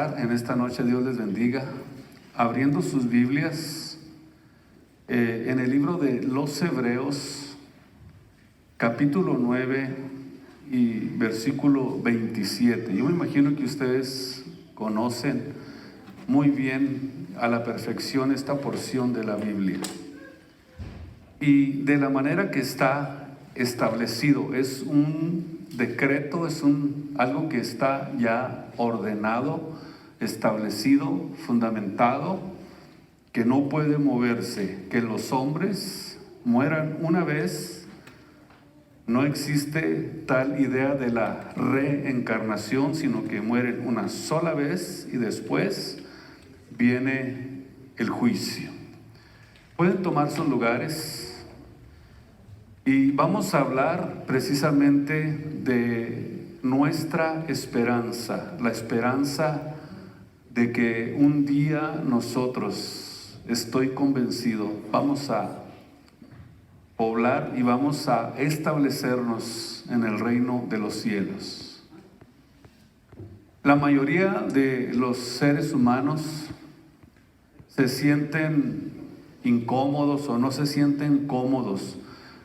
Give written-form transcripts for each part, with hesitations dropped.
En esta noche Dios les bendiga, abriendo sus Biblias en el libro de los Hebreos, capítulo 9 y versículo 27. Yo me imagino que ustedes conocen muy bien a la perfección esta porción de la Biblia. Y de la manera que está establecido, es un decreto, algo que está ya ordenado, establecido, fundamentado, que no puede moverse, que los hombres mueran una vez. No existe tal idea de la reencarnación, sino que mueren una sola vez y después viene el juicio. Pueden tomar sus lugares y vamos a hablar precisamente de nuestra esperanza, la esperanza de que un día nosotros, estoy convencido, vamos a poblar y vamos a establecernos en el reino de los cielos. La mayoría de los seres humanos se sienten incómodos o no se sienten cómodos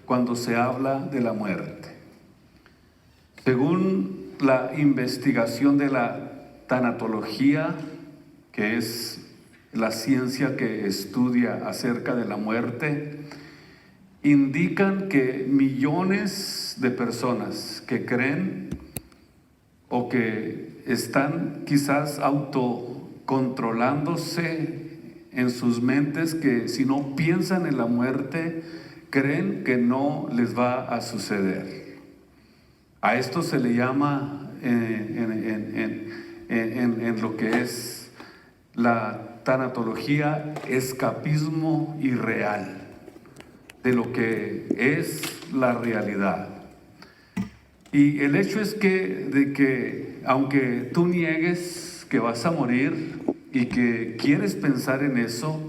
cuando se habla de la muerte. Según la investigación de la tanatología, que es la ciencia que estudia acerca de la muerte, indican que millones de personas que creen o que están quizás autocontrolándose en sus mentes, que si no piensan en la muerte, creen que no les va a suceder. A esto se le llama en lo que es la tanatología, escapismo irreal de lo que es la realidad. Y el hecho es de que aunque tú niegues que vas a morir y que quieres pensar en eso,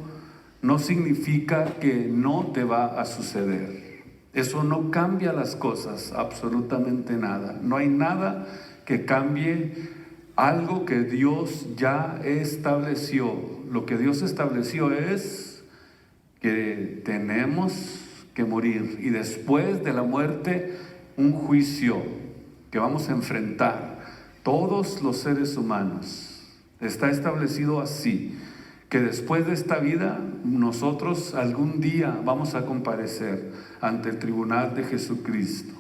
no significa que no te va a suceder. Eso no cambia las cosas, absolutamente nada. No hay nada que cambie algo que Dios ya estableció. Lo que Dios estableció es que tenemos que morir y después de la muerte un juicio que vamos a enfrentar todos los seres humanos. Está establecido así, que después de esta vida nosotros algún día vamos a comparecer ante el tribunal de Jesucristo.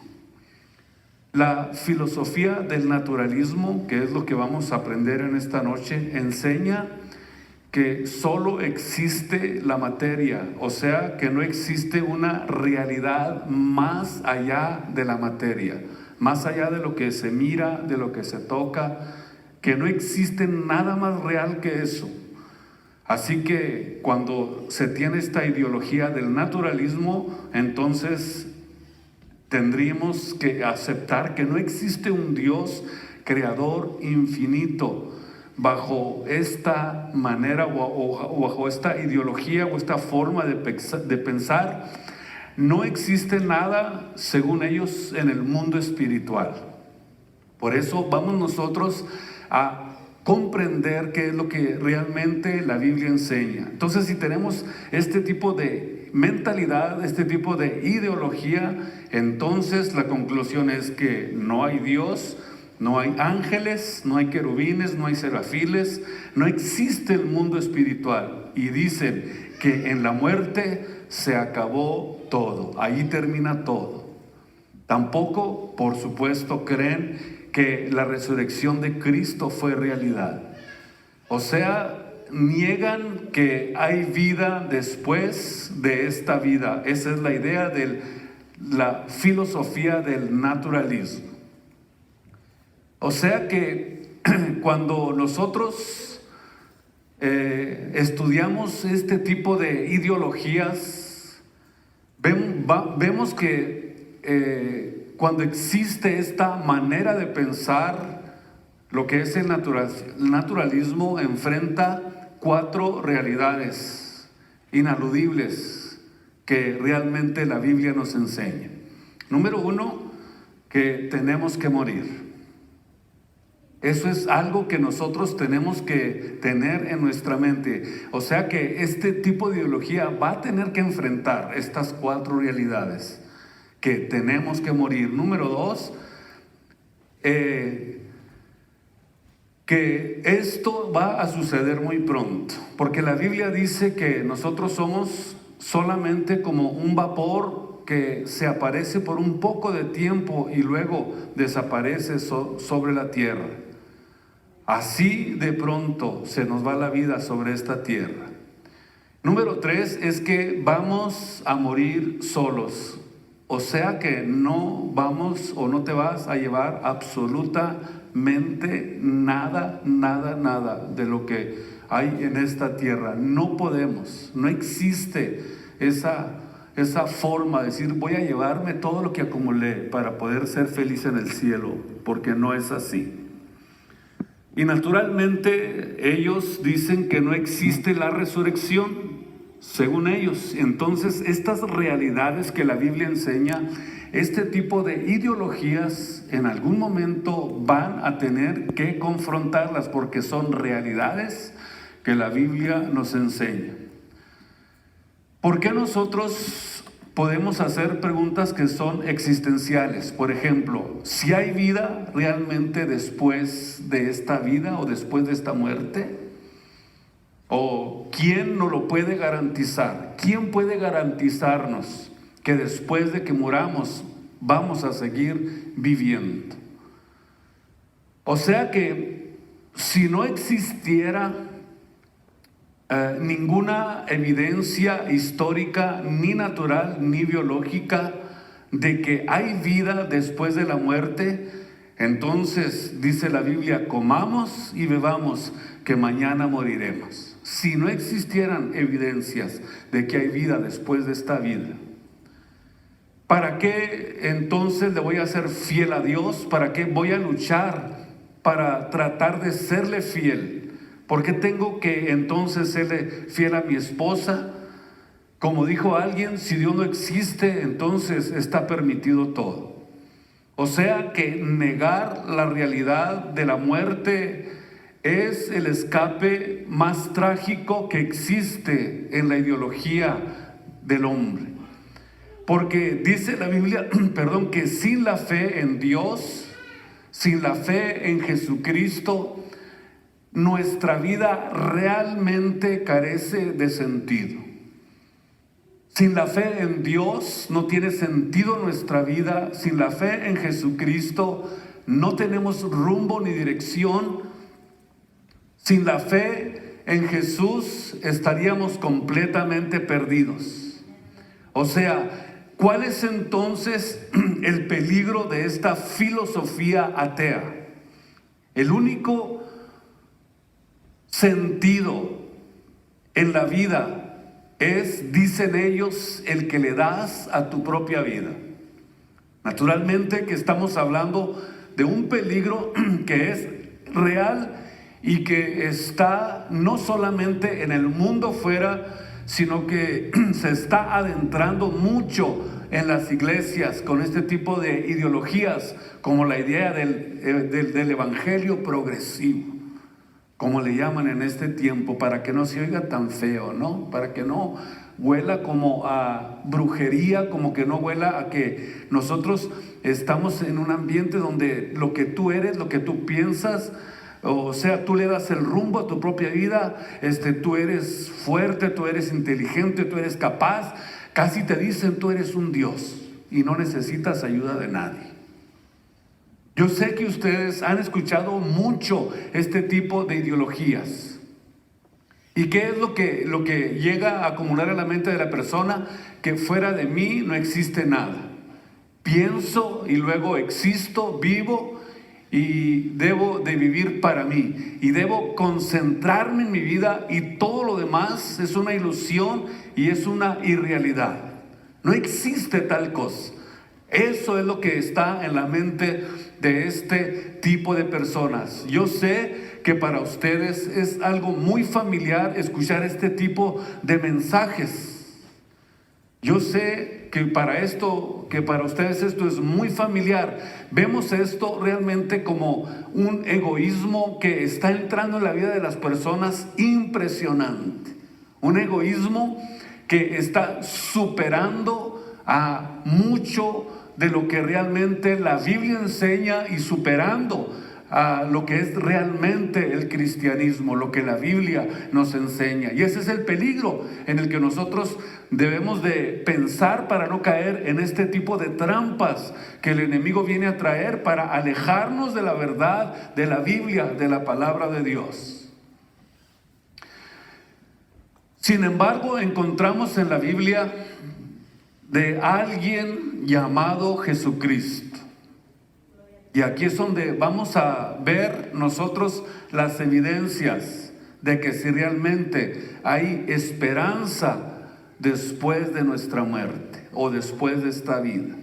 La filosofía del naturalismo, que es lo que vamos a aprender en esta noche, enseña que solo existe la materia, o sea, que no existe una realidad más allá de la materia, más allá de lo que se mira, de lo que se toca, que no existe nada más real que eso. Así que cuando se tiene esta ideología del naturalismo, entonces tendríamos que aceptar que no existe un Dios creador infinito. Bajo esta manera o bajo esta ideología o esta forma de pensar, no existe nada, según ellos, en el mundo espiritual. Por eso vamos nosotros a comprender qué es lo que realmente la Biblia enseña. Entonces, si tenemos este tipo de mentalidad, este tipo de ideología, entonces la conclusión es que no hay Dios, no hay ángeles, no hay querubines, no hay serafiles, no existe el mundo espiritual. Y dicen que en la muerte se acabó todo, ahí termina todo. Tampoco, por supuesto, creen que la resurrección de Cristo fue realidad. O sea, niegan que hay vida después de esta vida. Esa es la idea de la filosofía del naturalismo. O sea que cuando nosotros estudiamos este tipo de ideologías, vemos que cuando existe esta manera de pensar, lo que es el naturalismo enfrenta 4 realidades inaludibles que realmente la Biblia nos enseña. Número 1, que tenemos que morir. Eso es algo que nosotros tenemos que tener en nuestra mente. O sea que este tipo de ideología va a tener que enfrentar estas 4 realidades que tenemos que morir. Número 2, que esto va a suceder muy pronto, porque la Biblia dice que nosotros somos solamente como un vapor que se aparece por un poco de tiempo y luego desaparece sobre la tierra. Así de pronto se nos va la vida sobre esta tierra. Número 3 es que vamos a morir solos. O sea que no vamos o no te vas a llevar absolutamente nada de lo que hay en esta tierra. No podemos, no existe esa forma de decir voy a llevarme todo lo que acumulé para poder ser feliz en el cielo, porque no es así. Y naturalmente ellos dicen que no existe la resurrección, según ellos. Entonces estas realidades que la Biblia enseña, este tipo de ideologías en algún momento van a tener que confrontarlas, porque son realidades que la Biblia nos enseña. ¿Por qué nosotros podemos hacer preguntas que son existenciales? Por ejemplo, si hay vida realmente después de esta vida o después de esta muerte, o ¿quién nos lo puede garantizar? ¿Quién puede garantizarnos que después de que muramos vamos a seguir viviendo? O sea que si no existiera ninguna evidencia histórica, ni natural, ni biológica, de que hay vida después de la muerte, entonces dice la Biblia, comamos y bebamos, que mañana moriremos. Si no existieran evidencias de que hay vida después de esta vida, ¿para qué entonces le voy a ser fiel a Dios? ¿Para qué voy a luchar para tratar de serle fiel? ¿Por qué tengo que entonces serle fiel a mi esposa? Como dijo alguien, si Dios no existe, entonces está permitido todo. O sea que negar la realidad de la muerte es el escape más trágico que existe en la ideología del hombre. Porque dice la Biblia, que sin la fe en Dios, sin la fe en Jesucristo, nuestra vida realmente carece de sentido. Sin la fe en Dios no tiene sentido nuestra vida. Sin la fe en Jesucristo no tenemos rumbo ni dirección. Sin la fe en Jesús estaríamos completamente perdidos. O sea, ¿cuál es entonces el peligro de esta filosofía atea? El único sentido en la vida es, dicen ellos, el que le das a tu propia vida. Naturalmente que estamos hablando de un peligro que es real y que está no solamente en el mundo fuera, sino que se está adentrando mucho en las iglesias con este tipo de ideologías, como la idea del evangelio progresivo, como le llaman en este tiempo, para que no se oiga tan feo, ¿no? Para que no huela como a brujería, como que no huela a que nosotros estamos en un ambiente donde lo que tú eres, lo que tú piensas, o sea, tú le das el rumbo a tu propia vida, tú eres fuerte, tú eres inteligente, tú eres capaz, casi te dicen tú eres un Dios y no necesitas ayuda de nadie. Yo sé que ustedes han escuchado mucho este tipo de ideologías. ¿Y qué es lo que llega a acumular en la mente de la persona? Que fuera de mí no existe nada. Pienso y luego existo, vivo y debo de vivir para mí. Y debo concentrarme en mi vida y todo lo demás es una ilusión y es una irrealidad. No existe tal cosa. Eso es lo que está en la mente de este tipo de personas. Yo sé que para ustedes es algo muy familiar escuchar este tipo de mensajes. Yo sé que para ustedes esto es muy familiar, vemos esto realmente como un egoísmo que está entrando en la vida de las personas impresionante. Un egoísmo que está superando a mucho de lo que realmente la Biblia enseña y superando a lo que es realmente el cristianismo, lo que la Biblia nos enseña. Y ese es el peligro en el que nosotros debemos de pensar para no caer en este tipo de trampas que el enemigo viene a traer para alejarnos de la verdad, de la Biblia, de la palabra de Dios. Sin embargo, encontramos en la Biblia de alguien llamado Jesucristo. Y aquí es donde vamos a ver nosotros las evidencias de que si realmente hay esperanza después de nuestra muerte o después de esta vida.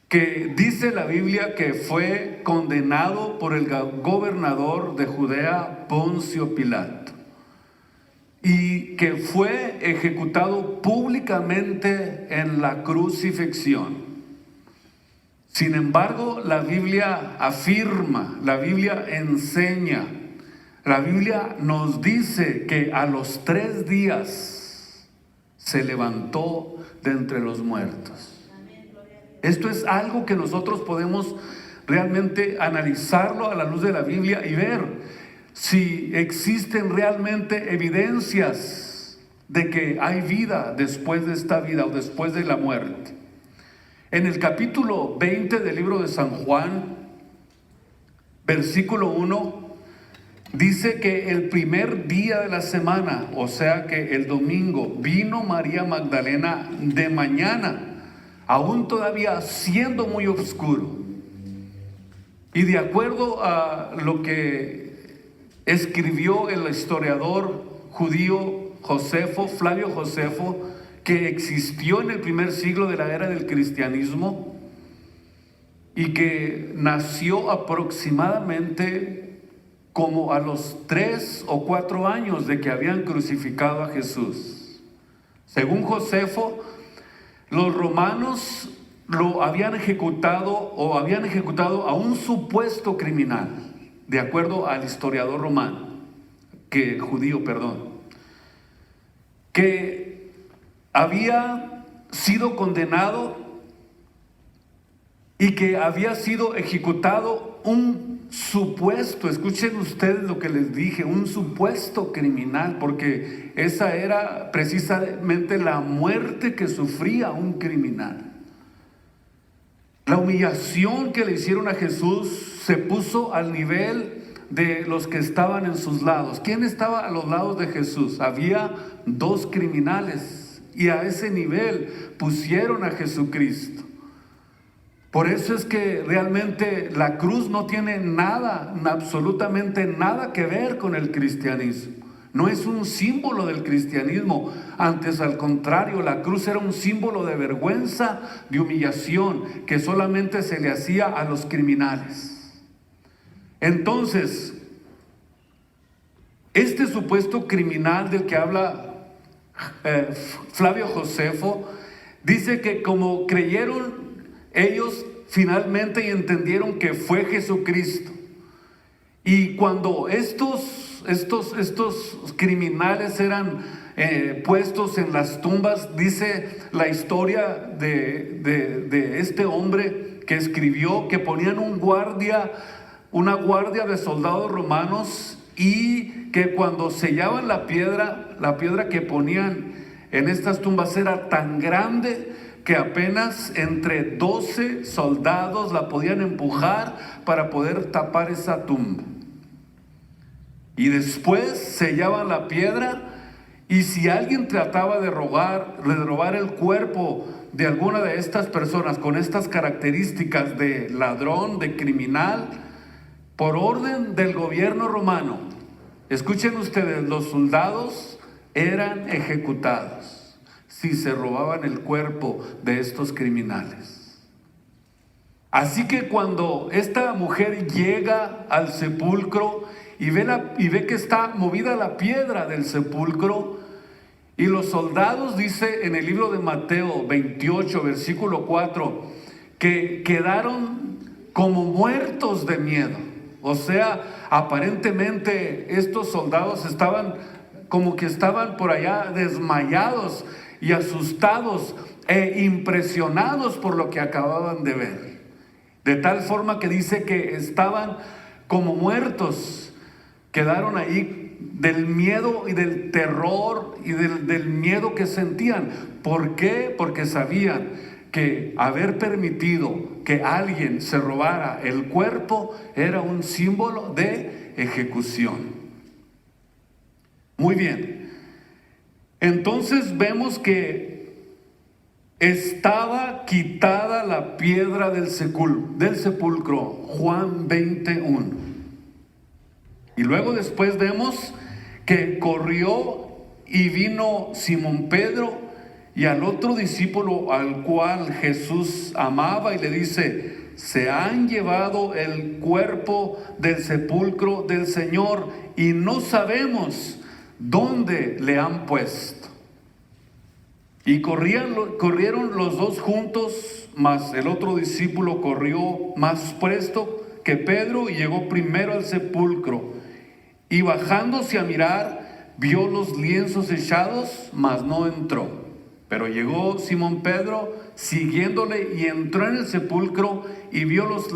Que dice la Biblia que fue condenado por el gobernador de Judea, Poncio Pilato, y que fue ejecutado públicamente en la crucifixión. Sin embargo, la Biblia afirma, la Biblia enseña, la Biblia nos dice que a los 3 días se levantó de entre los muertos. Esto es algo que nosotros podemos realmente analizarlo a la luz de la Biblia y ver si existen realmente evidencias de que hay vida después de esta vida o después de la muerte. En el capítulo 20 del libro de San Juan, versículo 1, dice que el primer día de la semana, o sea que el domingo, vino María Magdalena de mañana, aún todavía siendo muy oscuro. Y de acuerdo a lo que escribió el historiador judío Flavio Josefo, que existió en el primer siglo de la era del cristianismo y que nació aproximadamente como a los 3 o 4 años de que habían crucificado a Jesús. Según Josefo, los romanos lo habían ejecutado a un supuesto criminal, de acuerdo al historiador judío, que había sido condenado y que había sido ejecutado un supuesto, escuchen ustedes lo que les dije, un supuesto criminal, porque esa era precisamente la muerte que sufría un criminal. La humillación que le hicieron a Jesús se puso al nivel de los que estaban en sus lados. ¿Quién estaba a los lados de Jesús? Había 2 criminales. Y a ese nivel pusieron a Jesucristo. Por eso es que realmente la cruz no tiene nada, absolutamente nada que ver con el cristianismo. No es un símbolo del cristianismo. Antes, al contrario, la cruz era un símbolo de vergüenza, de humillación, que solamente se le hacía a los criminales. Entonces, este supuesto criminal del que habla Flavio Josefo, dice que como creyeron ellos finalmente y entendieron que fue Jesucristo, y cuando estos criminales eran puestos en las tumbas, dice la historia de este hombre que escribió que ponían una guardia de soldados romanos, y que cuando sellaban la piedra que ponían en estas tumbas era tan grande que apenas entre 12 soldados la podían empujar para poder tapar esa tumba. Y después sellaban la piedra, y si alguien trataba de robar el cuerpo de alguna de estas personas con estas características de ladrón, de criminal, por orden del gobierno romano, escuchen ustedes, los soldados eran ejecutados si se robaban el cuerpo de estos criminales. Así que cuando esta mujer llega al sepulcro y ve que está movida la piedra del sepulcro, Y los soldados, dice en el libro de Mateo 28, versículo 4, que quedaron como muertos de miedo. O sea, aparentemente estos soldados estaban como que estaban por allá desmayados y asustados e impresionados por lo que acababan de ver. De tal forma que dice que estaban como muertos, quedaron ahí del miedo y del terror y del miedo que sentían. ¿Por qué? Porque sabían que haber permitido que alguien se robara el cuerpo era un símbolo de ejecución. Muy bien. Entonces vemos que estaba quitada la piedra del sepulcro, Juan 21. Y luego después vemos que corrió y vino Simón Pedro y al otro discípulo al cual Jesús amaba y le dice: se han llevado el cuerpo del sepulcro del Señor y no sabemos dónde le han puesto. Y corrieron los dos juntos, mas el otro discípulo corrió más presto que Pedro y llegó primero al sepulcro. Y bajándose a mirar, vio los lienzos echados, mas no entró. Pero llegó Simón Pedro siguiéndole y entró en el sepulcro y vio los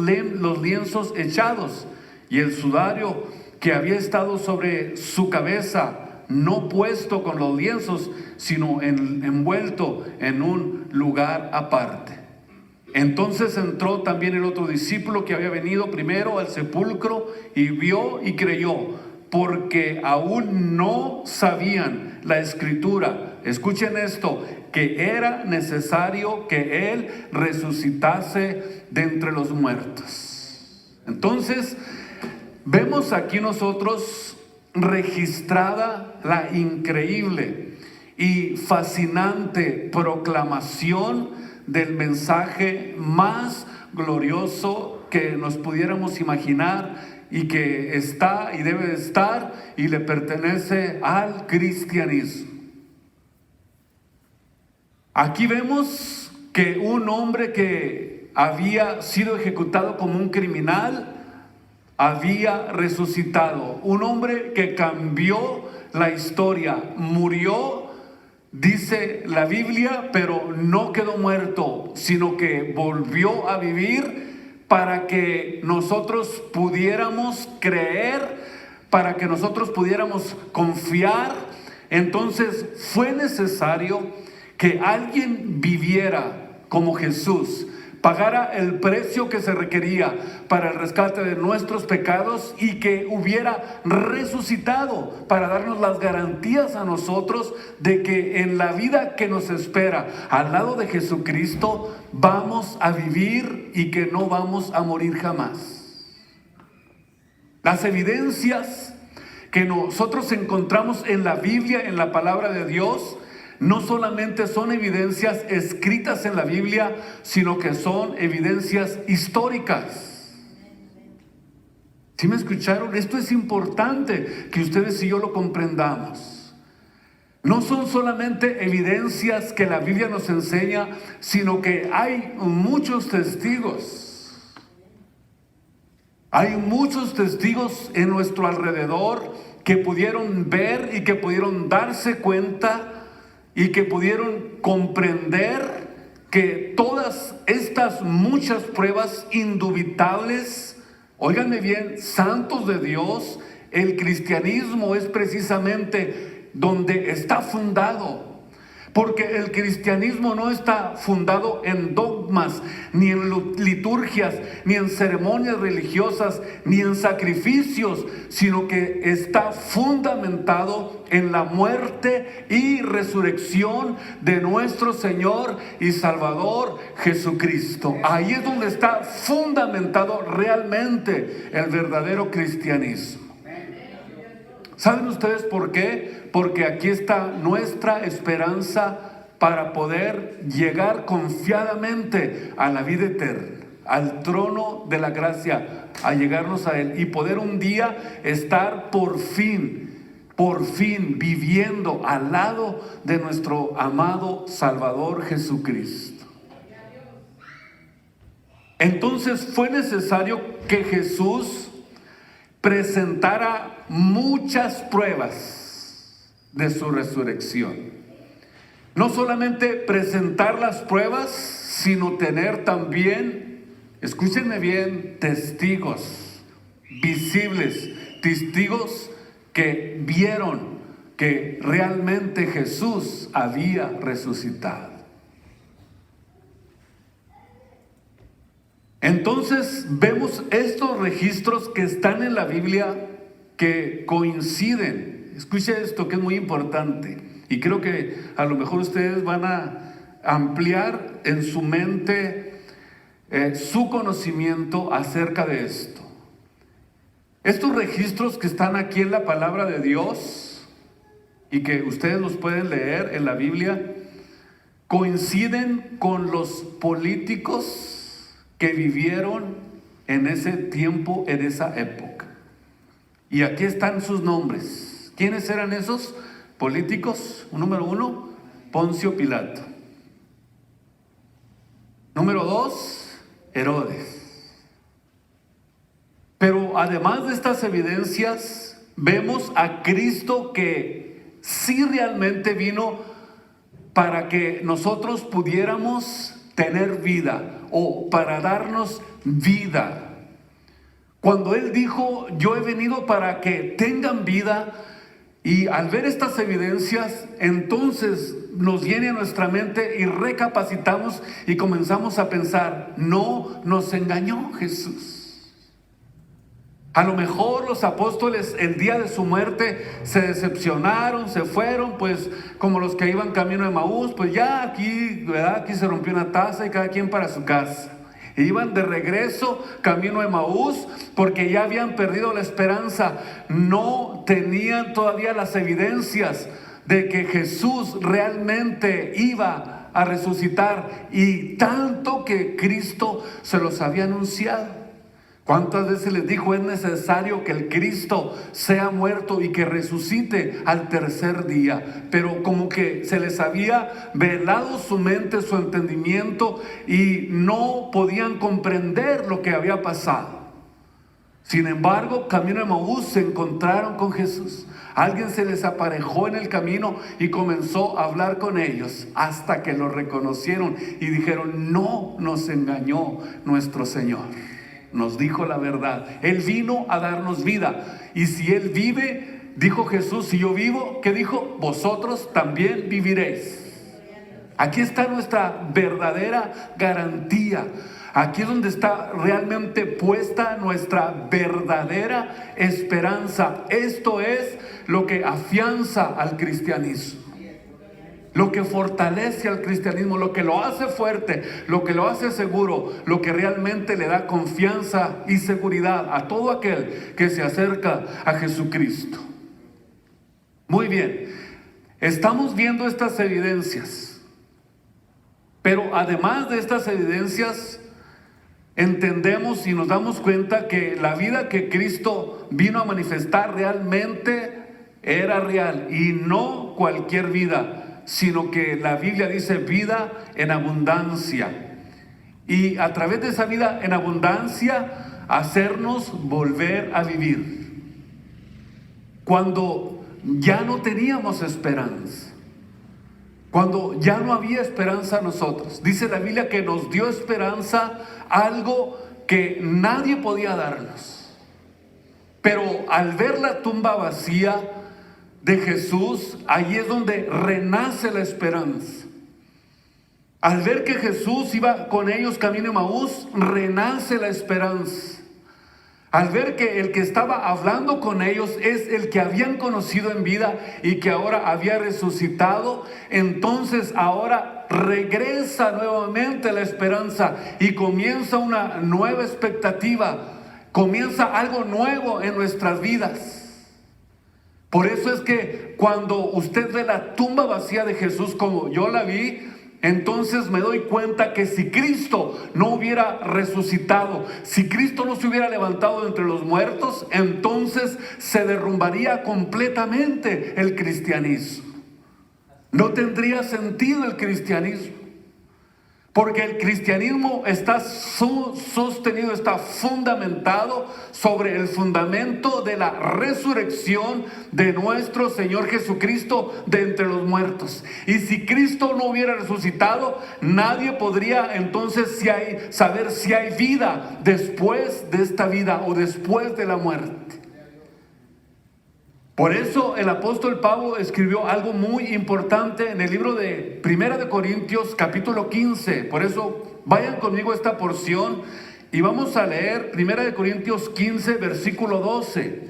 lienzos echados y el sudario que había estado sobre su cabeza, no puesto con los lienzos, sino envuelto en un lugar aparte. Entonces entró también el otro discípulo que había venido primero al sepulcro y vio y creyó, porque aún no sabían la escritura. Escuchen esto, que era necesario que él resucitase de entre los muertos. Entonces, vemos aquí nosotros registrada la increíble y fascinante proclamación del mensaje más glorioso que nos pudiéramos imaginar y que está y debe de estar y le pertenece al cristianismo. Aquí vemos que un hombre que había sido ejecutado como un criminal había resucitado. Un hombre que cambió la historia, murió, dice la Biblia, pero no quedó muerto, sino que volvió a vivir para que nosotros pudiéramos creer, para que nosotros pudiéramos confiar. Entonces fue necesario que alguien viviera como Jesús, pagara el precio que se requería para el rescate de nuestros pecados y que hubiera resucitado para darnos las garantías a nosotros de que en la vida que nos espera al lado de Jesucristo vamos a vivir y que no vamos a morir jamás. Las evidencias que nosotros encontramos en la Biblia, en la palabra de Dios, no solamente son evidencias escritas en la Biblia, sino que son evidencias históricas. ¿Sí me escucharon? Esto es importante que ustedes y yo lo comprendamos. No son solamente evidencias que la Biblia nos enseña, sino que hay muchos testigos. Hay muchos testigos en nuestro alrededor que pudieron ver y que pudieron darse cuenta y que pudieron comprender que todas estas muchas pruebas indubitables, óiganme bien, santos de Dios, el cristianismo es precisamente donde está fundado. Porque el cristianismo no está fundado en dogmas, ni en liturgias, ni en ceremonias religiosas, ni en sacrificios, sino que está fundamentado en la muerte y resurrección de nuestro Señor y Salvador Jesucristo. Ahí es donde está fundamentado realmente el verdadero cristianismo. ¿Saben ustedes por qué? Porque aquí está nuestra esperanza para poder llegar confiadamente a la vida eterna, al trono de la gracia, a llegarnos a Él y poder un día estar por fin por fin viviendo al lado de nuestro amado Salvador Jesucristo. Entonces fue necesario que Jesús presentara muchas pruebas de su resurrección. No solamente presentar las pruebas, sino tener también, escúchenme bien, testigos visibles, testigos que vieron que realmente Jesús había resucitado. Entonces vemos estos registros que están en la Biblia que coinciden. Escuche esto que es muy importante y creo que a lo mejor ustedes van a ampliar en su mente su conocimiento acerca de esto. Estos registros que están aquí en la palabra de Dios y que ustedes los pueden leer en la Biblia coinciden con los políticos que vivieron en ese tiempo, en esa época. Y aquí están sus nombres. ¿Quiénes eran esos políticos? Número 1, Poncio Pilato. Número 2, Herodes. Pero además de estas evidencias, vemos a Cristo que sí realmente vino para que nosotros pudiéramos tener vida o para darnos vida. Cuando Él dijo, yo he venido para que tengan vida, y al ver estas evidencias, entonces nos viene a nuestra mente y recapacitamos y comenzamos a pensar, no nos engañó Jesús. A lo mejor los apóstoles el día de su muerte se decepcionaron, se fueron, pues como los que iban camino de Emaús, pues ya aquí, ¿verdad? Aquí se rompió una taza y cada quien para su casa. E iban de regreso camino de Emaús porque ya habían perdido la esperanza. No tenían todavía las evidencias de que Jesús realmente iba a resucitar, y tanto que Cristo se los había anunciado. ¿Cuántas veces les dijo, es necesario que el Cristo sea muerto y que resucite al tercer día? Pero como que se les había velado su mente, su entendimiento, y no podían comprender lo que había pasado. Sin embargo, camino de Emaús se encontraron con Jesús. Alguien se les aparejó en el camino y comenzó a hablar con ellos hasta que lo reconocieron y dijeron, no nos engañó nuestro Señor. Nos dijo la verdad. Él vino a darnos vida. Y si Él vive, dijo Jesús, si yo vivo, ¿qué dijo? Vosotros también viviréis. Aquí está nuestra verdadera garantía. Aquí es donde está realmente puesta nuestra verdadera esperanza. Esto es lo que afianza al cristianismo, lo que fortalece al cristianismo, lo que lo hace fuerte, lo que lo hace seguro, lo que realmente le da confianza y seguridad a todo aquel que se acerca a Jesucristo. Muy bien, estamos viendo estas evidencias, pero además de estas evidencias, entendemos y nos damos cuenta que la vida que Cristo vino a manifestar realmente era real, y no cualquier vida, sino que la Biblia dice vida en abundancia. Y a través de esa vida en abundancia, hacernos volver a vivir. Cuando ya no teníamos esperanza, cuando ya no había esperanza a nosotros, dice la Biblia que nos dio esperanza, algo que nadie podía darnos. Pero al ver la tumba vacía de Jesús, ahí es donde renace la esperanza. Al ver que Jesús iba con ellos camino de Emaús, renace la esperanza. Al ver que el que estaba hablando con ellos es el que habían conocido en vida y que ahora había resucitado, entonces ahora regresa nuevamente la esperanza y comienza una nueva expectativa, comienza algo nuevo en nuestras vidas. Por eso es que cuando usted ve la tumba vacía de Jesús, como yo la vi, entonces me doy cuenta que si Cristo no hubiera resucitado, si Cristo no se hubiera levantado de entre los muertos, entonces se derrumbaría completamente el cristianismo. No tendría sentido el cristianismo. Porque el cristianismo está sostenido, está fundamentado sobre el fundamento de la resurrección de nuestro Señor Jesucristo de entre los muertos. Y si Cristo no hubiera resucitado, nadie podría entonces saber si hay vida después de esta vida o después de la muerte. Por eso el apóstol Pablo escribió algo muy importante en el libro de Primera de Corintios capítulo 15. Por eso vayan conmigo a esta porción y vamos a leer Primera de Corintios 15 versículo 12.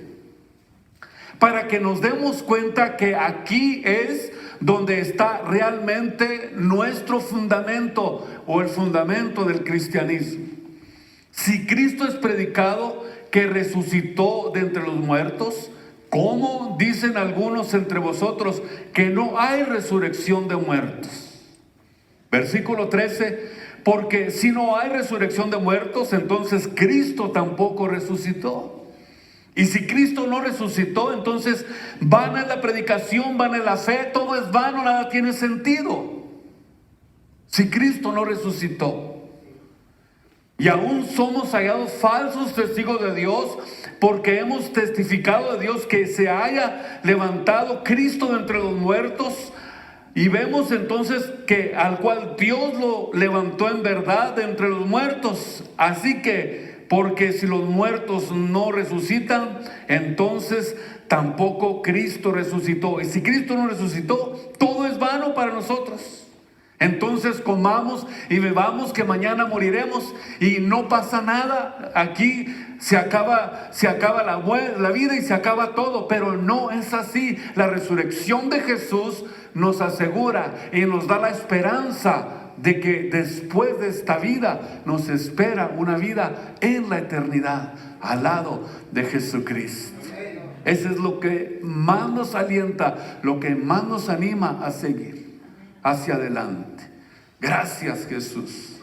Para que nos demos cuenta que aquí es donde está realmente nuestro fundamento o el fundamento del cristianismo. Si Cristo es predicado que resucitó de entre los muertos, ¿cómo dicen algunos entre vosotros que no hay resurrección de muertos? Versículo 13, porque si no hay resurrección de muertos, entonces Cristo tampoco resucitó. Y si Cristo no resucitó, entonces vana es la predicación, vana es la fe, todo es vano, nada tiene sentido. Si Cristo no resucitó. Y aún somos hallados falsos testigos de Dios, porque hemos testificado de Dios que se haya levantado Cristo de entre los muertos. Y vemos entonces que al cual Dios lo levantó en verdad de entre los muertos. Así que, porque si los muertos no resucitan, entonces tampoco Cristo resucitó. Y si Cristo no resucitó, todo es vano para nosotros. Entonces comamos y bebamos que mañana moriremos y no pasa nada. Aquí se acaba la vida y se acaba todo, pero no es así. La resurrección de Jesús nos asegura y nos da la esperanza de que después de esta vida nos espera una vida en la eternidad al lado de Jesucristo. Eso es lo que más nos alienta, lo que más nos anima a seguir hacia adelante. Gracias, Jesús.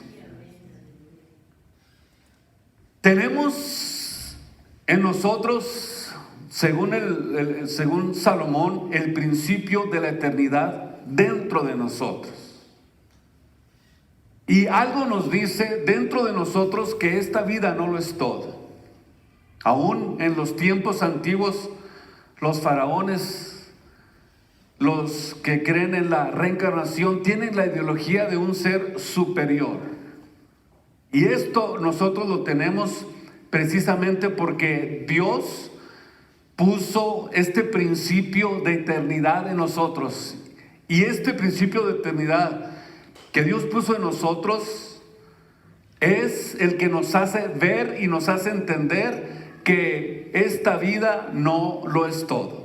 Tenemos en nosotros, según Salomón, el principio de la eternidad dentro de nosotros. Y algo nos dice dentro de nosotros que esta vida no lo es todo. Aún en los tiempos antiguos, los faraones, los que creen en la reencarnación, tienen la ideología de un ser superior. Y esto nosotros lo tenemos precisamente porque Dios puso este principio de eternidad en nosotros. Y este principio de eternidad que Dios puso en nosotros es el que nos hace ver y nos hace entender que esta vida no lo es todo.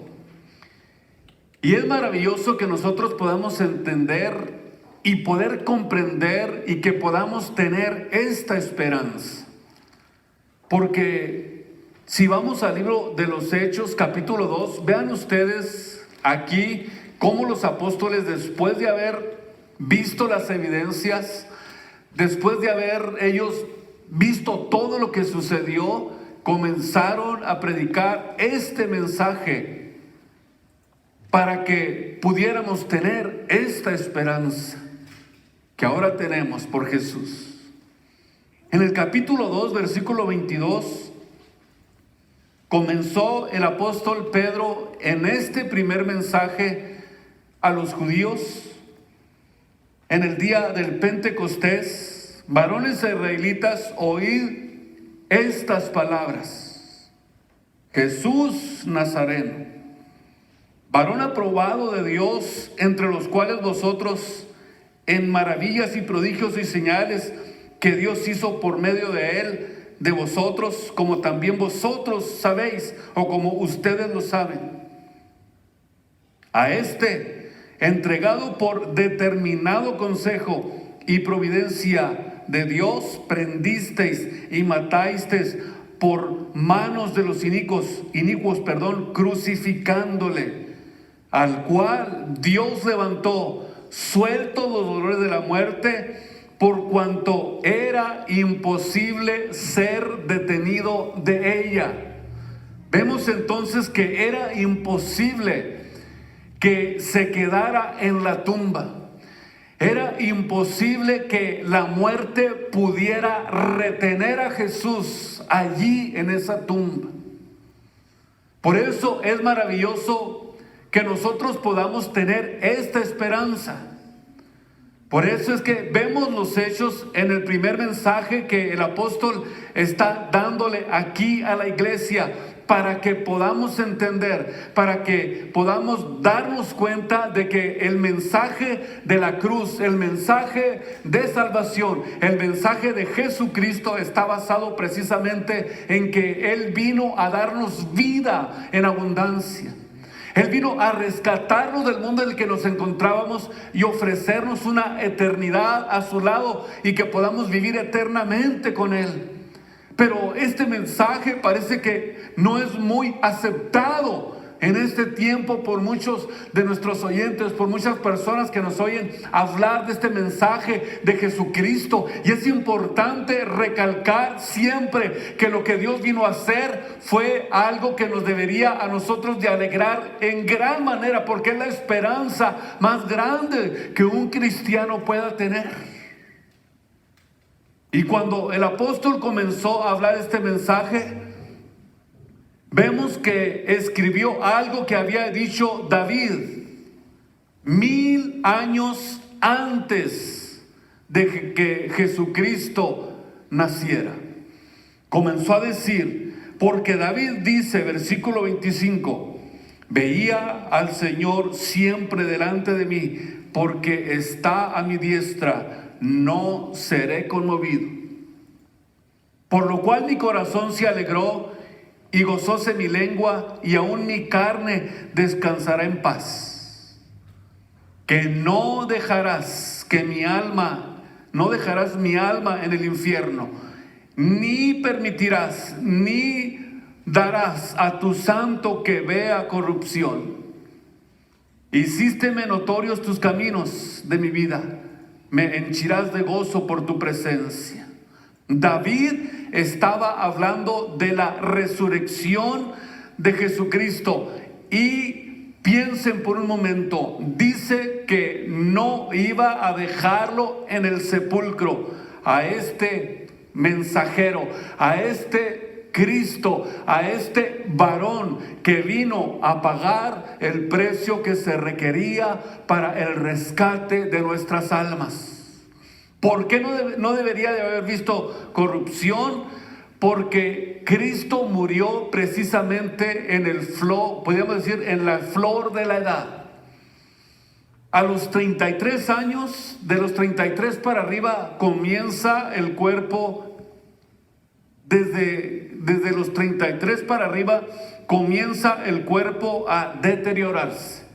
Y es maravilloso que nosotros podamos entender y poder comprender y que podamos tener esta esperanza. Porque si vamos al libro de los Hechos, capítulo 2, vean ustedes aquí cómo los apóstoles, después de haber visto las evidencias, después de haber ellos visto todo lo que sucedió, comenzaron a predicar este mensaje para que pudiéramos tener esta esperanza que ahora tenemos por Jesús. En el capítulo 2, versículo 22, comenzó el apóstol Pedro en este primer mensaje a los judíos. En el día del Pentecostés, varones israelitas, oíd estas palabras: Jesús Nazareno, varón aprobado de Dios, entre los cuales vosotros, en maravillas y prodigios y señales que Dios hizo por medio de él, de vosotros, como también vosotros sabéis, o como ustedes lo saben. A este, entregado por determinado consejo y providencia de Dios, prendisteis y matasteis por manos de los inicuos, crucificándole, al cual Dios levantó, sueltos los dolores de la muerte, por cuanto era imposible ser detenido de ella. Vemos entonces que era imposible que se quedara en la tumba. Era imposible que la muerte pudiera retener a Jesús allí en esa tumba. Por eso es maravilloso que nosotros podamos tener esta esperanza. Por eso es que vemos los hechos en el primer mensaje que el apóstol está dándole aquí a la iglesia, para que podamos entender, para que podamos darnos cuenta de que el mensaje de la cruz, el mensaje de salvación, el mensaje de Jesucristo está basado precisamente en que Él vino a darnos vida en abundancia. Él vino a rescatarnos del mundo en el que nos encontrábamos y ofrecernos una eternidad a su lado y que podamos vivir eternamente con Él. Pero este mensaje parece que no es muy aceptado en este tiempo por muchos de nuestros oyentes, por muchas personas que nos oyen hablar de este mensaje de Jesucristo. Y es importante recalcar siempre que lo que Dios vino a hacer fue algo que nos debería a nosotros de alegrar en gran manera, porque es la esperanza más grande que un cristiano pueda tener. Y cuando el apóstol comenzó a hablar este mensaje, vemos que escribió algo que había dicho David 1000 años antes de que Jesucristo naciera. Comenzó a decir, porque David dice, versículo 25, veía al Señor siempre delante de mí, porque está a mi diestra, no seré conmovido. Por lo cual mi corazón se alegró y gozóse mi lengua, y aún mi carne descansará en paz. Que no dejarás mi alma en el infierno, ni permitirás, ni darás a tu santo que vea corrupción. Hicísteme notorios tus caminos de mi vida, me henchirás de gozo por tu presencia. David estaba hablando de la resurrección de Jesucristo. Y piensen por un momento, dice que no iba a dejarlo en el sepulcro a este mensajero, a este Cristo, a este varón que vino a pagar el precio que se requería para el rescate de nuestras almas. ¿Por qué no debería de haber visto corrupción? Porque Cristo murió precisamente en podríamos decir, en la flor de la edad. A los 33 años, de los 33 para arriba, comienza el cuerpo. Desde los 33 para arriba comienza el cuerpo a deteriorarse.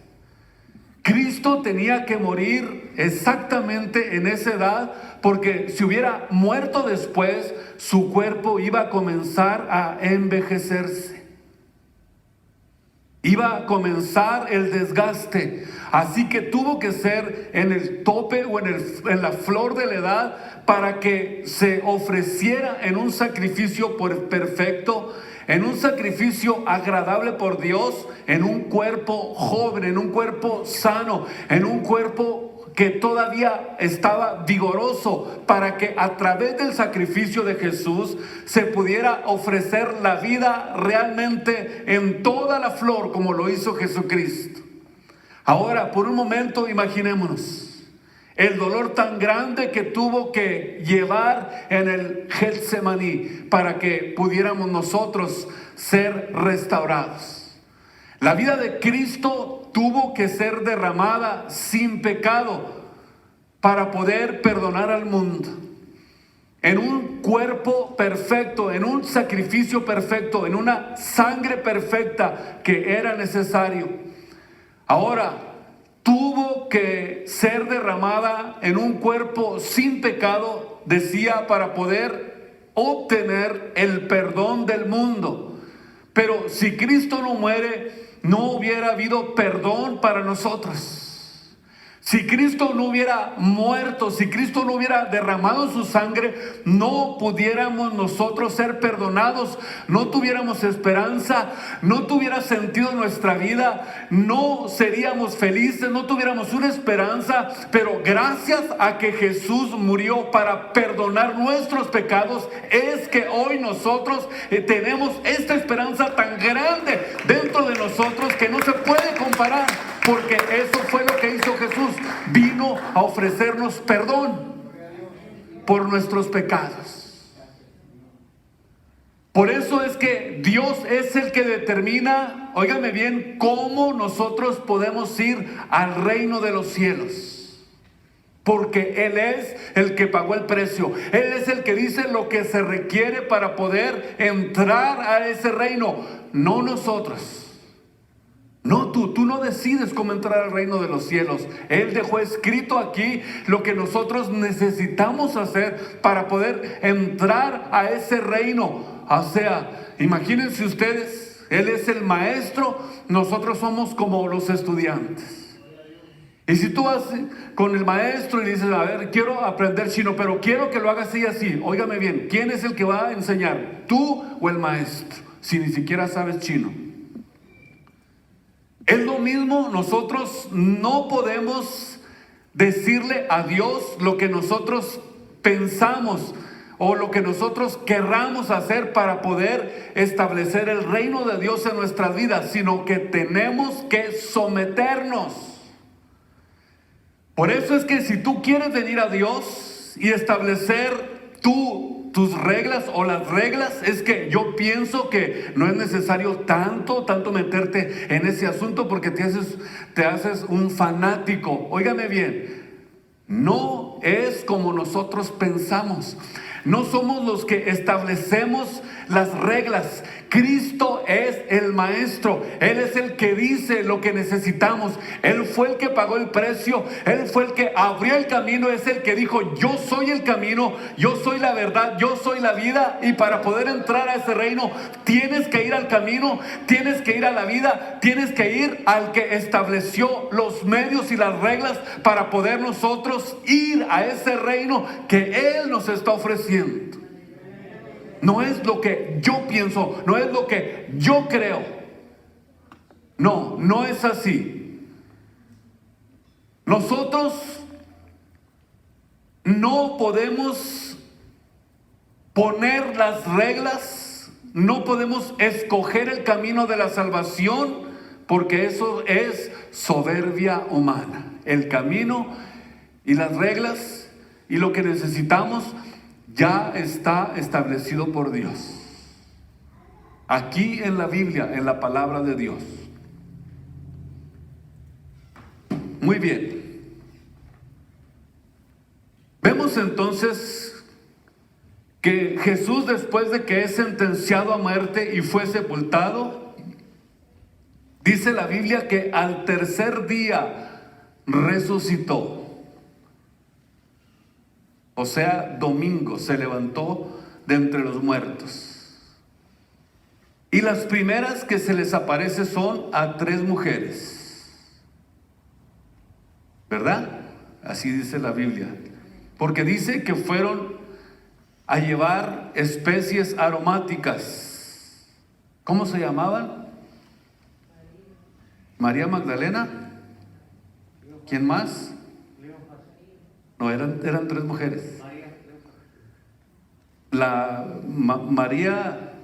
Cristo tenía que morir exactamente en esa edad, porque si hubiera muerto después, su cuerpo iba a comenzar a envejecerse. Iba a comenzar el desgaste. Así que tuvo que ser en el tope o en la flor de la edad, para que se ofreciera en un sacrificio perfecto, en un sacrificio agradable por Dios, en un cuerpo joven, en un cuerpo sano, en un cuerpo que todavía estaba vigoroso, para que a través del sacrificio de Jesús se pudiera ofrecer la vida realmente en toda la flor, como lo hizo Jesucristo. Ahora, por un momento, imaginémonos el dolor tan grande que tuvo que llevar en el Getsemaní para que pudiéramos nosotros ser restaurados. La vida de Cristo tuvo que ser derramada sin pecado para poder perdonar al mundo. En un cuerpo perfecto, en un sacrificio perfecto, en una sangre perfecta que era necesario. Ahora, tuvo que ser derramada en un cuerpo sin pecado, decía, para poder obtener el perdón del mundo. Pero si Cristo no muere, no hubiera habido perdón para nosotros. Si Cristo no hubiera muerto, si Cristo no hubiera derramado su sangre, no pudiéramos nosotros ser perdonados, no tuviéramos esperanza, no tuviera sentido nuestra vida, no seríamos felices, no tuviéramos una esperanza. Pero gracias a que Jesús murió para perdonar nuestros pecados, es que hoy nosotros tenemos esta esperanza tan grande dentro de nosotros que no se puede comparar. Porque eso fue lo que hizo Jesús. Vino a ofrecernos perdón por nuestros pecados. Por eso es que Dios es el que determina, óigame bien, cómo nosotros podemos ir al reino de los cielos. Porque Él es el que pagó el precio. Él es el que dice lo que se requiere para poder entrar a ese reino. No nosotros. No, tú no decides cómo entrar al reino de los cielos. Él dejó escrito aquí lo que nosotros necesitamos hacer para poder entrar a ese reino. O sea, imagínense ustedes, Él es el maestro, nosotros somos como los estudiantes. Y si tú vas con el maestro y dices, a ver, quiero aprender chino, pero quiero que lo hagas así y así. Óigame bien, ¿quién es el que va a enseñar? ¿Tú o el maestro? Si ni siquiera sabes chino. Es lo mismo, nosotros no podemos decirle a Dios lo que nosotros pensamos o lo que nosotros querramos hacer para poder establecer el reino de Dios en nuestras vidas, sino que tenemos que someternos. Por eso es que si tú quieres venir a Dios y establecer tus reglas o las reglas, es que yo pienso que no es necesario tanto meterte en ese asunto, porque te haces un fanático. Óigame bien, no es como nosotros pensamos. No somos los que establecemos las reglas. Cristo es el maestro. Él es el que dice lo que necesitamos. Él fue el que pagó el precio. Él fue el que abrió el camino. Es el que dijo, yo soy el camino, yo soy la verdad, yo soy la vida. Y para poder entrar a ese reino, tienes que ir al camino, tienes que ir a la vida, tienes que ir al que estableció los medios y las reglas para poder nosotros ir a ese reino que Él nos está ofreciendo. No es lo que yo pienso, no es lo que yo creo. No, no es así. Nosotros no podemos poner las reglas, no podemos escoger el camino de la salvación, porque eso es soberbia humana. El camino y las reglas y lo que necesitamos ya está establecido por Dios. Aquí en la Biblia, en la palabra de Dios. Muy bien. Vemos entonces que Jesús, después de que es sentenciado a muerte y fue sepultado, dice la Biblia que al tercer día resucitó. O sea, domingo se levantó de entre los muertos. Y las primeras que se les aparece son a 3 mujeres. ¿Verdad? Así dice la Biblia. Porque dice que fueron a llevar especies aromáticas. ¿Cómo se llamaban? María Magdalena. ¿Quién más? No, eran 3 mujeres. María,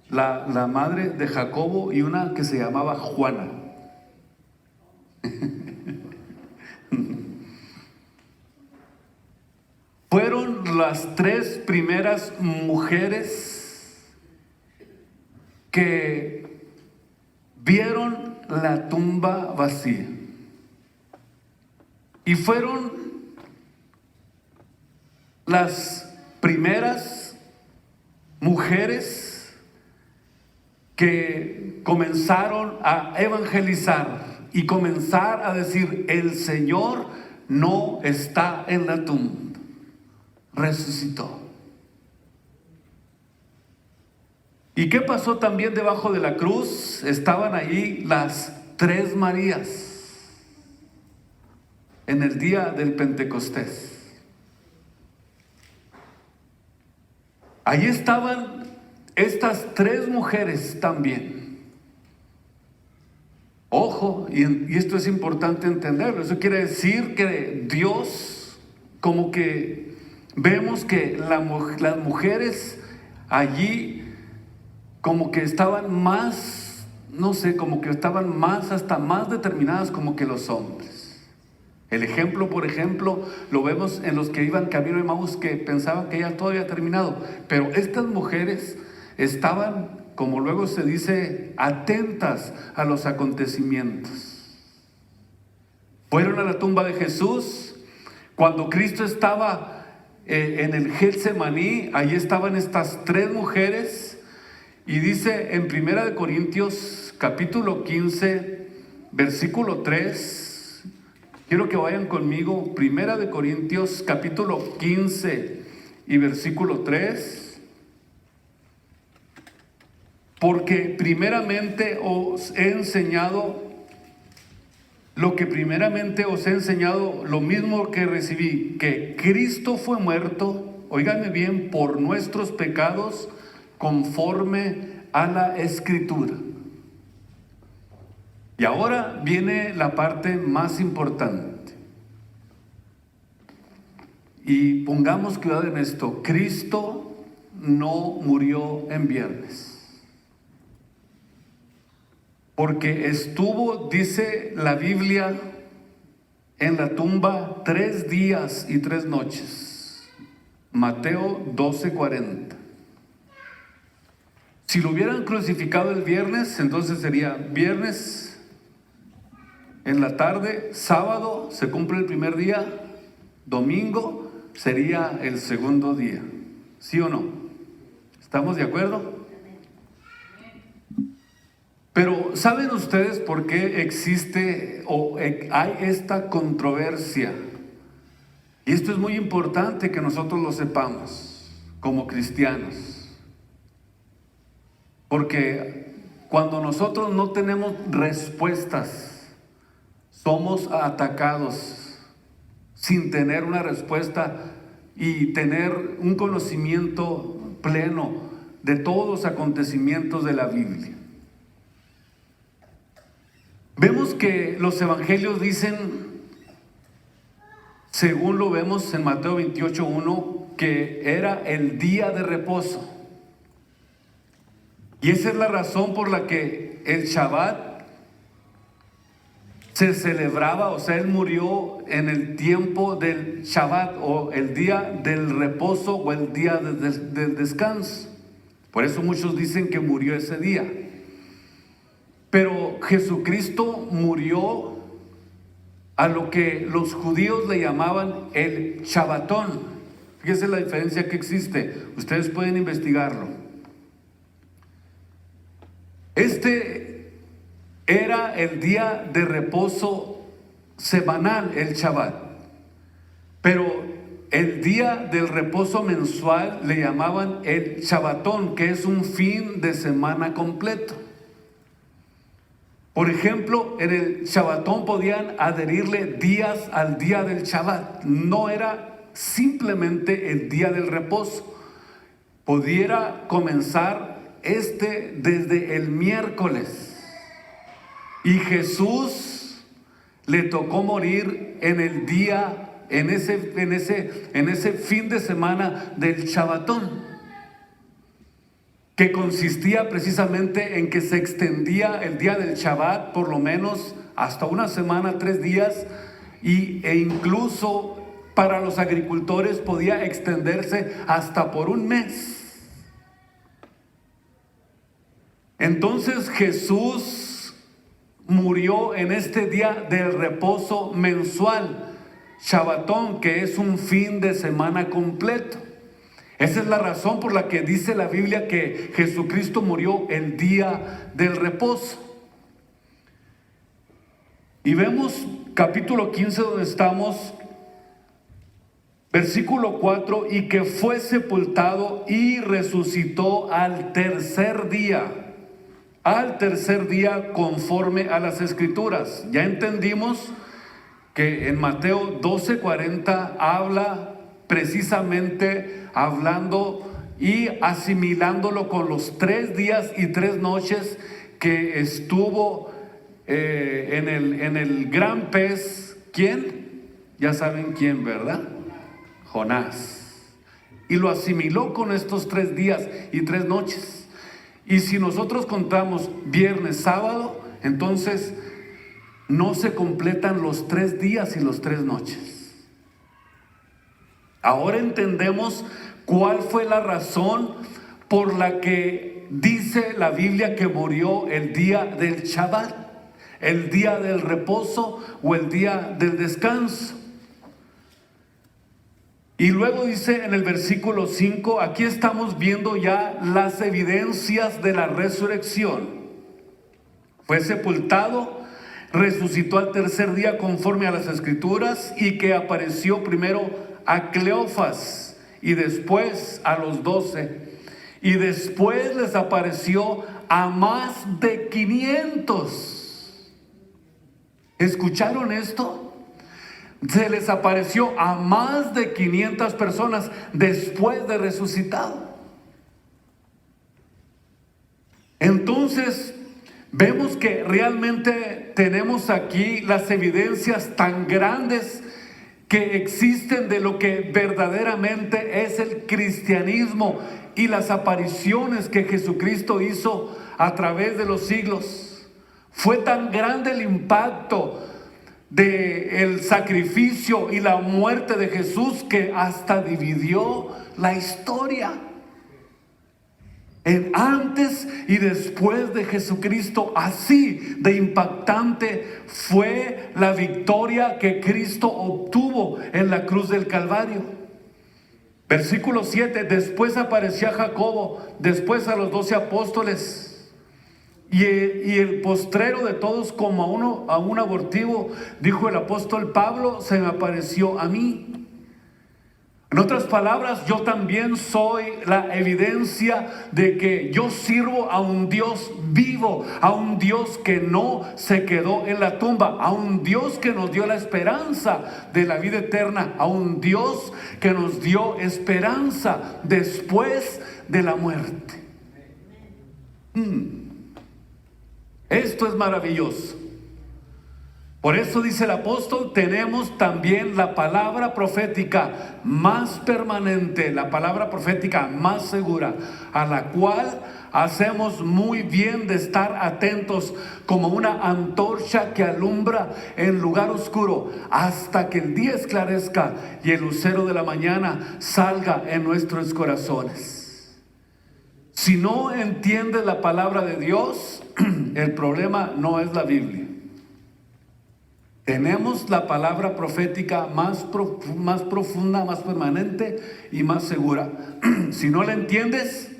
la madre de Jacobo, y una que se llamaba Juana. Fueron las 3 primeras mujeres que vieron la tumba vacía. Y fueron las primeras mujeres que comenzaron a evangelizar y comenzar a decir, el Señor no está en la tumba, resucitó. ¿Y qué pasó también debajo de la cruz? Estaban ahí las 3 Marías. en el día del Pentecostés. Allí estaban estas 3 mujeres también. Ojo, y esto es importante entenderlo. Eso quiere decir que Dios, como que vemos que las mujeres allí como que estaban más, no sé, como que estaban más, hasta más determinadas como que los hombres. El ejemplo, por ejemplo, lo vemos en los que iban camino de Emaús, que pensaban que ya todo había terminado. Pero estas mujeres estaban, como luego se dice, atentas a los acontecimientos. Fueron a la tumba de Jesús. Cuando Cristo estaba en el Getsemaní, allí estaban estas 3 mujeres. Y dice en 1 Corintios capítulo 15, versículo 3, quiero que vayan conmigo, 1 Corintios capítulo 15 y versículo 3. Porque primeramente os he enseñado lo mismo que recibí, que Cristo fue muerto, óiganme bien, por nuestros pecados, conforme a la Escritura. Y ahora viene la parte más importante. Y pongamos cuidado en esto. Cristo no murió en viernes. Porque estuvo, dice la Biblia, en la tumba 3 días y 3 noches. Mateo 12:40. Si lo hubieran crucificado el viernes, entonces sería viernes en la tarde, sábado se cumple el primer día, domingo sería el segundo día. ¿Sí o no? ¿Estamos de acuerdo? Pero ¿saben ustedes por qué existe o hay esta controversia? Y esto es muy importante que nosotros lo sepamos como cristianos. Porque cuando nosotros no tenemos respuestas, somos atacados sin tener una respuesta y tener un conocimiento pleno de todos los acontecimientos de la Biblia. Vemos que los evangelios dicen, según lo vemos en Mateo 28:1, que era el día de reposo. Y esa es la razón por la que el Shabbat se celebraba, o sea, él murió en el tiempo del Shabbat, o el día del reposo, o el día del descanso. Por eso muchos dicen que murió ese día. Pero Jesucristo murió a lo que los judíos le llamaban el Shabbatón. Fíjense la diferencia que existe. Ustedes pueden investigarlo. Este era el día de reposo semanal, el Shabbat. Pero el día del reposo mensual le llamaban el Shabbatón, que es un fin de semana completo. Por ejemplo, en el Shabbatón podían adherirle días al día del Shabbat. No era simplemente el día del reposo. Pudiera comenzar desde el miércoles. Y Jesús le tocó morir en el día, en ese fin de semana del Shabbatón, que consistía precisamente en que se extendía el día del Shabbat por lo menos hasta una semana, 3 días, e incluso para los agricultores podía extenderse hasta por un mes. Entonces Jesús murió en este día del reposo mensual, Shabbatón, que es un fin de semana completo. Esa es la razón por la que dice la Biblia que Jesucristo murió el día del reposo. Y vemos capítulo 15 donde estamos, versículo 4, y que fue sepultado y resucitó al tercer día conforme a las Escrituras. Ya entendimos que en Mateo 12:40 habla precisamente hablando y asimilándolo con los 3 días y 3 noches que estuvo en el gran pez. ¿Quién? Ya saben quién, ¿verdad? Jonás. Y lo asimiló con estos 3 días y 3 noches. Y si nosotros contamos viernes, sábado, entonces no se completan los 3 días y los 3 noches. Ahora entendemos cuál fue la razón por la que dice la Biblia que murió el día del Shabbat, el día del reposo o el día del descanso. Y luego dice en el versículo 5, aquí estamos viendo ya las evidencias de la resurrección. Fue sepultado, resucitó al tercer día conforme a las Escrituras, y que apareció primero a Cleofas y después a los 12, y después les apareció a más de 500. ¿Escucharon esto? Se les apareció a más de 500 personas después de resucitado. Entonces vemos que realmente tenemos aquí las evidencias tan grandes que existen de lo que verdaderamente es el cristianismo y las apariciones que Jesucristo hizo a través de los siglos. Fue tan grande el impacto del sacrificio y la muerte de Jesús que hasta dividió la historia. En antes y después de Jesucristo, así de impactante fue la victoria que Cristo obtuvo en la cruz del Calvario. Versículo 7, después apareció a Jacobo, después a los 12 apóstoles, y el postrero de todos, como a un abortivo, dijo el apóstol Pablo, se me apareció a mí. En otras palabras, yo también soy la evidencia de que yo sirvo a un Dios vivo, a un Dios que no se quedó en la tumba, a un Dios que nos dio la esperanza de la vida eterna, a un Dios que nos dio esperanza después de la muerte. Esto es maravilloso. Por eso dice el apóstol, tenemos también la palabra profética más permanente, la palabra profética más segura, a la cual hacemos muy bien de estar atentos como una antorcha que alumbra en lugar oscuro hasta que el día esclarezca y el lucero de la mañana salga en nuestros corazones. Si no entiendes la palabra de Dios, el problema no es la Biblia. Tenemos la palabra profética más profunda, más permanente y más segura. Si no la entiendes,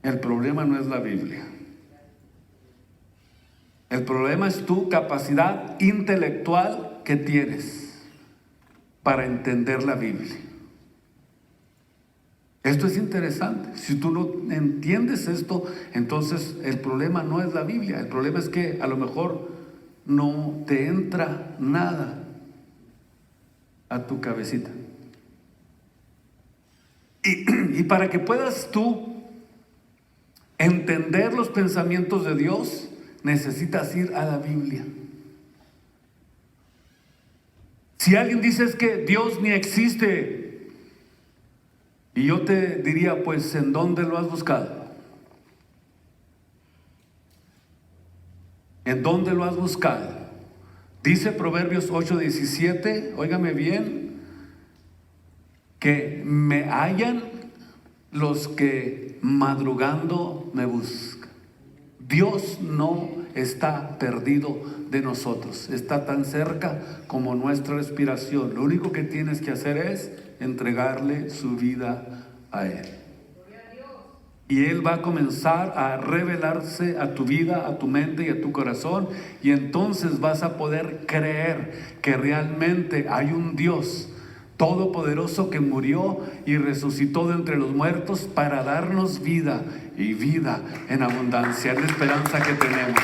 el problema no es la Biblia. El problema es tu capacidad intelectual que tienes para entender la Biblia. Esto es interesante. Si tú no entiendes esto, entonces el problema no es la Biblia. El problema es que a lo mejor no te entra nada a tu cabecita. Y para que puedas tú entender los pensamientos de Dios, necesitas ir a la Biblia. Si alguien dice es que Dios ni existe, y yo te diría, pues, ¿en dónde lo has buscado? ¿En dónde lo has buscado? Dice Proverbios 8:17, óigame bien, que me hallan los que madrugando me buscan. Dios no está perdido de nosotros, está tan cerca como nuestra respiración. Lo único que tienes que hacer es entregarle su vida a Él. Y Él va a comenzar a revelarse a tu vida, a tu mente y a tu corazón. Y entonces vas a poder creer que realmente hay un Dios todopoderoso que murió y resucitó de entre los muertos para darnos vida y vida en abundancia. Es la esperanza que tenemos.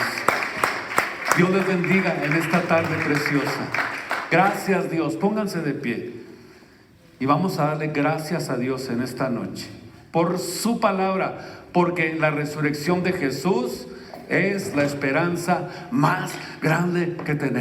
Dios les bendiga en esta tarde preciosa. Gracias, Dios. Pónganse de pie. Y vamos a darle gracias a Dios en esta noche por su palabra, porque la resurrección de Jesús es la esperanza más grande que tenemos.